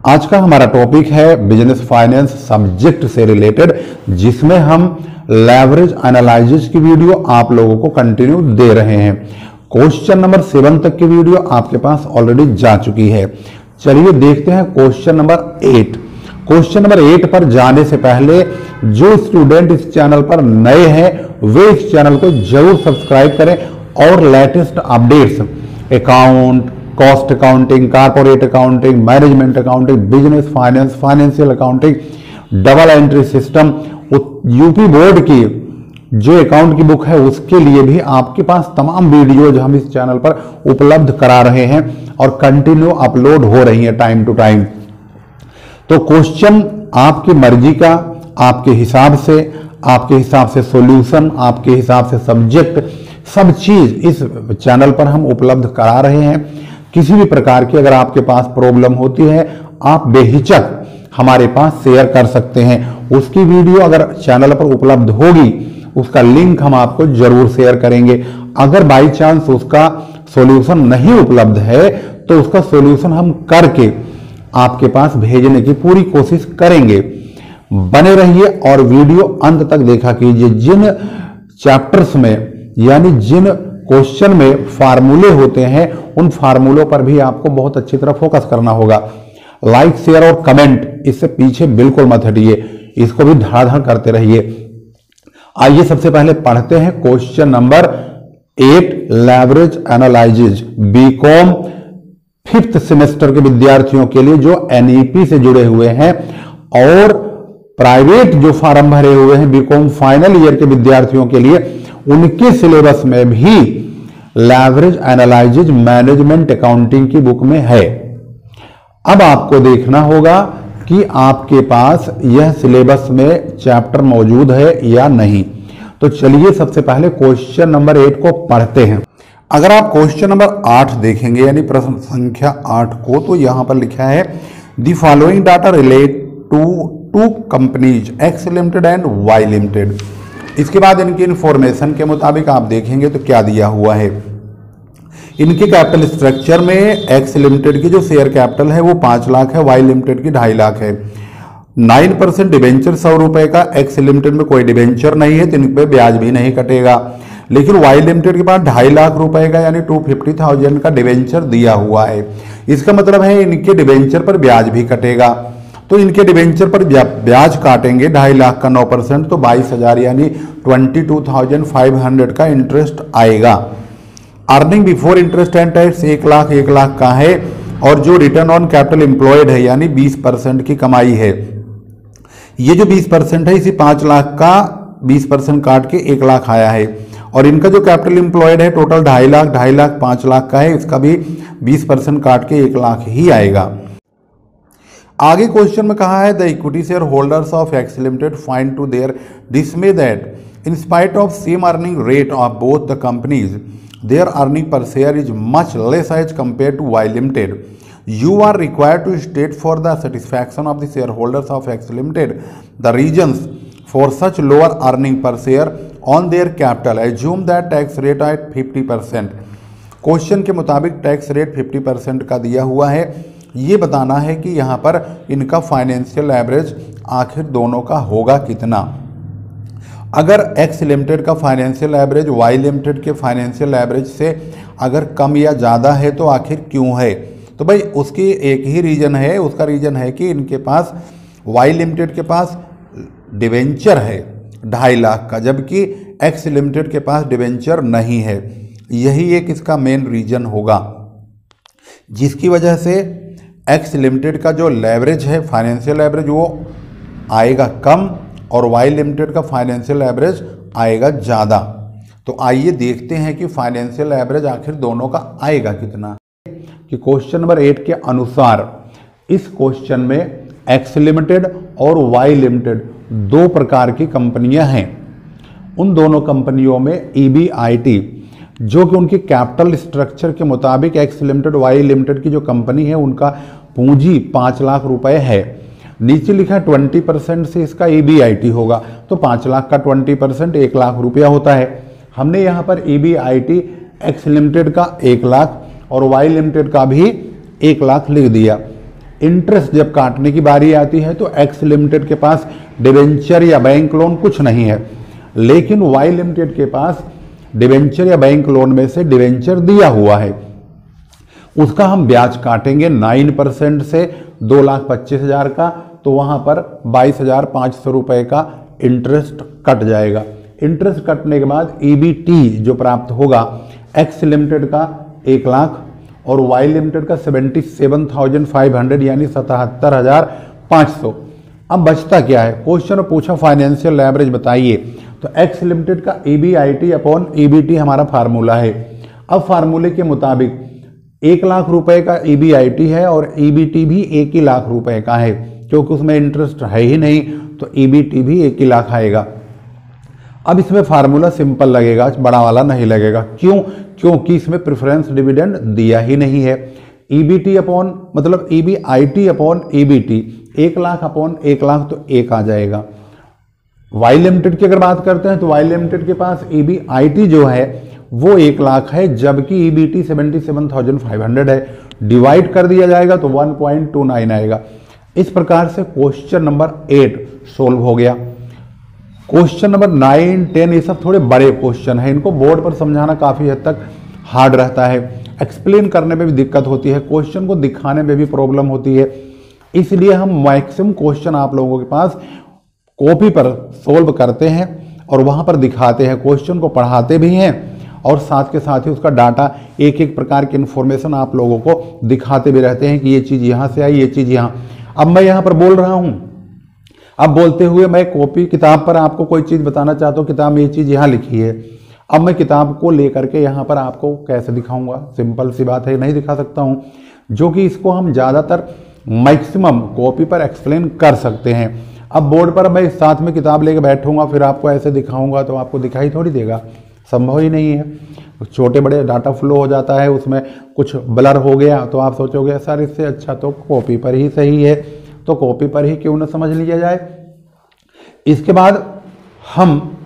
आज का हमारा टॉपिक है बिजनेस फाइनेंस सब्जेक्ट से रिलेटेड, जिसमें हम लेवरेज एनालिसिस की वीडियो आप लोगों को कंटिन्यू दे रहे हैं। क्वेश्चन नंबर 7 तक की वीडियो आपके पास ऑलरेडी जा चुकी है। चलिए देखते हैं क्वेश्चन नंबर 8। क्वेश्चन नंबर 8 पर जाने से पहले जो स्टूडेंट इस चैनल पर नए हैं वे इस चैनल को जरूर सब्सक्राइब करें और latest updates, account, cost accounting, corporate accounting, management accounting, business finance, financial accounting, double entry system, UP board की जो अकाउंट की बुक है उसके लिए भी आपके पास तमाम वीडियोज हम इस चैनल पर उपलब्ध करा रहे हैं और कंटिन्यू अपलोड हो रही है टाइम टू टाइम। तो क्वेश्चन आपकी मर्जी का, आपके हिसाब से सॉल्यूशन, आपके हिसाब से सब्जेक्ट, सब चीज इस चैनल पर हम उपलब्ध करा रहे हैं। किसी भी प्रकार की अगर आपके पास प्रॉब्लम होती है आप बेहिचक हमारे पास शेयर कर सकते हैं। उसकी वीडियो अगर चैनल पर उपलब्ध होगी उसका लिंक हम आपको जरूर शेयर करेंगे। अगर बाई चांस उसका सॉल्यूशन नहीं उपलब्ध है तो उसका सॉल्यूशन हम करके आपके पास भेजने की पूरी कोशिश करेंगे। बने रहिए और वीडियो अंत तक देखा कीजिए। जिन चैप्टर्स में यानी जिन क्वेश्चन में फार्मूले होते हैं उन फार्मूलों पर भी आपको बहुत अच्छी तरह फोकस करना होगा। लाइक, शेयर और कमेंट इससे पीछे बिल्कुल मत हटिए, इसको भी धड़ाधड़ करते रहिए। आइए सबसे पहले पढ़ते हैं question number 8, leverage analysis, BCom 5th semester के विद्यार्थियों के लिए जो एनईपी से जुड़े हुए हैं और प्राइवेट जो फॉर्म भरे हुए हैं बीकॉम फाइनल ईयर के विद्यार्थियों के लिए, उनके सिलेबस में भी लेवरेज एनालिसिस मैनेजमेंट अकाउंटिंग की बुक में है। अब आपको देखना होगा कि आपके पास यह सिलेबस में चैप्टर मौजूद है या नहीं। तो चलिए सबसे पहले क्वेश्चन नंबर 8 को पढ़ते हैं। अगर आप क्वेश्चन नंबर 8 देखेंगे यानी प्रश्न संख्या 8 को, तो यहां पर लिखा है the following data relate to companies X limited and Y limited. इसके बाद इनकी इंफॉर्मेशन के मुताबिक आप देखेंगे तो क्या दिया हुआ है। इनके कैपिटल स्ट्रक्चर में एक्स लिमिटेड की जो शेयर कैपिटल है वो 5 लाख है, वाई लिमिटेड की 2.5 लाख है। 9% डिबेंचर 100 रुपए का, एक्स लिमिटेड में कोई डिबेंचर नहीं है तो इन पे ब्याज भी नहीं कटेगा। लेकिन वाई लिमिटेड के पास 2.5 लाख रुपए का यानी 250,000 का डिबेंचर दिया हुआ है। इसका मतलब है इनके डिबेंचर पर ब्याज भी कटेगा। तो इनके डिबेंचर पर ब्याज काटेंगे 2.5 लाख का 9% तो 22,000 यानी 22,500 का इंटरेस्ट आएगा। Earning before interest and tax 1 lakh का है और जो रिटर्न ऑन कैपिटल एम्प्लॉयड है यानी 20% की कमाई है। ये जो 20% है इसी 5 लाख का 20% काट के 1 लाख आया है और इनका जो कैपिटल एम्प्लॉयड है टोटल 2.5 लाख 5 लाख का है, इसका भी 20% काट के 1 लाख ही आएगा। आगे क्वेश्चन में कहा है the equity share holders of X limited find to their dismay that in spite of same earning rate of both the companies their earning per share is much less as compare to Y limited. You are required to state for the satisfaction of the shareholders of X Limited the reasons for such lower earning per share on their capital. Assume that tax rate at 50%. Question के मुताबिक tax rate 50% का दिया हुआ है। ये बताना है कि यहाँ पर इनका फाइनेंशियल एवरेज आखिर दोनों का होगा कितना। अगर एक्स लिमिटेड का फाइनेंशियल एवरेज वाई लिमिटेड के फाइनेंशियल एवरेज से अगर कम या ज़्यादा है तो आखिर क्यों है। तो भाई उसकी एक ही रीज़न है, उसका रीज़न है कि इनके पास वाई लिमिटेड के पास डिवेंचर है 2.5 लाख का, जबकि एक्स लिमिटेड के पास डिवेंचर नहीं है। यही एक इसका मेन रीज़न होगा जिसकी वजह से एक्स लिमिटेड का जो लेवरेज है फाइनेंशियल एवरेज वो आएगा कम और वाई लिमिटेड का फाइनेंशियल एवरेज आएगा ज़्यादा। तो आइए देखते हैं कि फाइनेंशियल एवरेज आखिर दोनों का आएगा कितना। कि क्वेश्चन नंबर 8 के अनुसार इस क्वेश्चन में एक्स लिमिटेड और वाई लिमिटेड 2 प्रकार की कंपनियां हैं। उन दोनों कंपनियों में EBIT जो कि उनकी कैपिटल स्ट्रक्चर के मुताबिक एक्स लिमिटेड वाई लिमिटेड की जो कंपनी है उनका पूंजी 5 लाख रुपए है। नीचे लिखा 20% से इसका EBIT होगा तो 5 लाख का 20% 1 लाख रुपया होता है। हमने यहाँ पर EBIT एक्स लिमिटेड का 1 लाख और वाई लिमिटेड का भी 1 लाख लिख दिया। इंटरेस्ट जब काटने की बारी आती है तो एक्स लिमिटेड के पास डिवेंचर या बैंक लोन कुछ नहीं है, लेकिन वाई लिमिटेड के पास डिवेंचर या बैंक लोन में से डिवेंचर दिया हुआ है, उसका हम ब्याज काटेंगे 9% से 2,25,000 का, तो वहां पर 22,500 रुपए का इंटरेस्ट कट जाएगा। इंटरेस्ट कटने के बाद ईबीटी जो प्राप्त होगा एक्स लिमिटेड का 1 लाख और वाई लिमिटेड का 77,500 यानी 77,500। अब बचता क्या है, क्वेश्चन पूछा फाइनेंशियल लेवरेज बताइए, तो एक्स लिमिटेड का EBIT अपॉन EBT हमारा फार्मूला है। अब फार्मूले के मुताबिक 1 लाख रुपए का EBIT है और EBT भी 1 ही लाख रुपए का है, क्योंकि उसमें इंटरेस्ट है ही नहीं तो EBT भी 1 ही लाख आएगा। अब इसमें फार्मूला सिंपल लगेगा, बड़ा वाला नहीं लगेगा। क्यों? क्योंकि इसमें प्रेफरेंस डिविडेंड दिया ही नहीं है। EBT अपॉन मतलब EBIT upon EBT 1 lakh upon 1 lakh तो 1 आ जाएगा। वाई लिमिटेड की अगर बात करते हैं तो वाई लिमिटेड के पास EBIT जो है वो 1 लाख है, जबकि EBT 77,500 है। डिवाइड कर दिया जाएगा तो 1.29 आएगा। इस प्रकार से क्वेश्चन नंबर 8 सोल्व हो गया। क्वेश्चन नंबर 9, 10 ये सब थोड़े बड़े क्वेश्चन है, इनको बोर्ड पर समझाना काफी हद तक हार्ड रहता है, एक्सप्लेन करने में भी दिक्कत होती है, क्वेश्चन को दिखाने में भी प्रॉब्लम होती है। इसलिए हम मैक्सिमम क्वेश्चन आप लोगों के पास कॉपी पर सोल्व करते हैं और वहां पर दिखाते हैं, क्वेश्चन को पढ़ाते भी हैं और साथ के साथ ही उसका डाटा एक एक प्रकार की इंफॉर्मेशन आप लोगों को दिखाते भी रहते हैं कि ये चीज यहां से आई, ये चीज यहां। अब मैं यहां पर बोल रहा हूं, अब बोलते हुए मैं कॉपी किताब पर आपको कोई चीज बताना चाहता हूं, किताब में ये चीज यहां लिखी है। अब मैं किताब को लेकर के यहां पर आपको कैसे दिखाऊंगा, सिंपल सी बात है, नहीं दिखा सकता हूं, जो कि इसको हम ज्यादातर मैक्सिमम कॉपी पर एक्सप्लेन कर सकते हैं। अब बोर्ड पर मैं साथ में किताब लेके बैठूंगा फिर आपको ऐसे दिखाऊंगा तो आपको दिखाई थोड़ी देगा, संभव ही नहीं है। छोटे बड़े डाटा फ्लो हो जाता है, उसमें कुछ ब्लर हो गया तो आप सोचोगे सर इससे अच्छा तो कॉपी पर ही सही है, तो कॉपी पर ही क्यों ना समझ लिया जाए। इसके बाद हम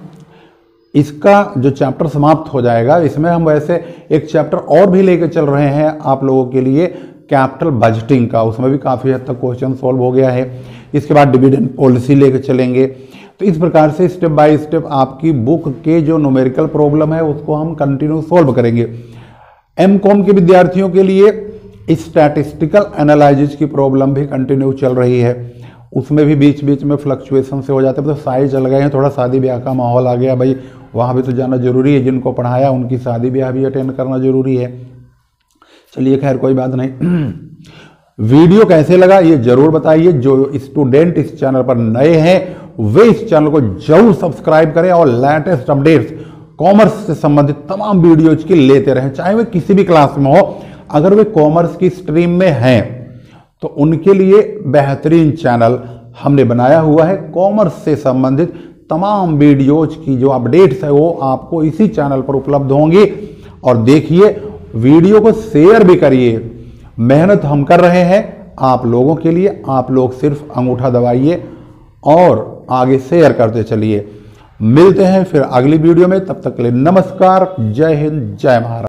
इसका जो चैप्टर समाप्त हो जाएगा, इसमें हम वैसे एक चैप्टर और भी लेके चल रहे हैं आप लोगों के लिए, कैपिटल बजटिंग का, उसमें भी काफी हद तक क्वेश्चन सॉल्व हो गया है। इसके बाद डिविडेंड पॉलिसी लेके चलेंगे। तो इस प्रकार से स्टेप बाय स्टेप आपकी बुक के जो न्यूमेरिकल प्रॉब्लम है उसको हम कंटिन्यू सॉल्व करेंगे। एमकॉम के विद्यार्थियों के लिए स्टैटिस्टिकल एनालिसिस की प्रॉब्लम भी कंटिन्यू चल रही है, उसमें भी बीच बीच में फ्लक्चुएशन से हो जाते हैं। तो साइज चल गए हैं, थोड़ा शादी ब्याह का माहौल आ गया, भाई वहाँ भी तो जाना जरूरी है, जिनको पढ़ाया उनकी शादी ब्याह भी अटेंड करना जरूरी है। चलिए खैर कोई बात नहीं। वीडियो कैसे लगा ये जरूर बताइए। जो स्टूडेंट इस चैनल पर नए हैं वे इस चैनल को जरूर सब्सक्राइब करें और लेटेस्ट अपडेट्स कॉमर्स से संबंधित तमाम वीडियोज की लेते रहें, चाहे वे किसी भी क्लास में हो। अगर वे कॉमर्स की स्ट्रीम में हैं तो उनके लिए बेहतरीन चैनल हमने बनाया हुआ है। कॉमर्स से संबंधित तमाम वीडियोज की जो अपडेट्स है वो आपको इसी चैनल पर उपलब्ध होंगी। और देखिए, वीडियो को शेयर भी करिए, मेहनत हम कर रहे हैं आप लोगों के लिए, आप लोग सिर्फ अंगूठा दबाइए और आगे शेयर करते चलिए। मिलते हैं फिर अगली वीडियो में, तब तक के लिए नमस्कार, जय हिंद, जय महाराष्ट्र।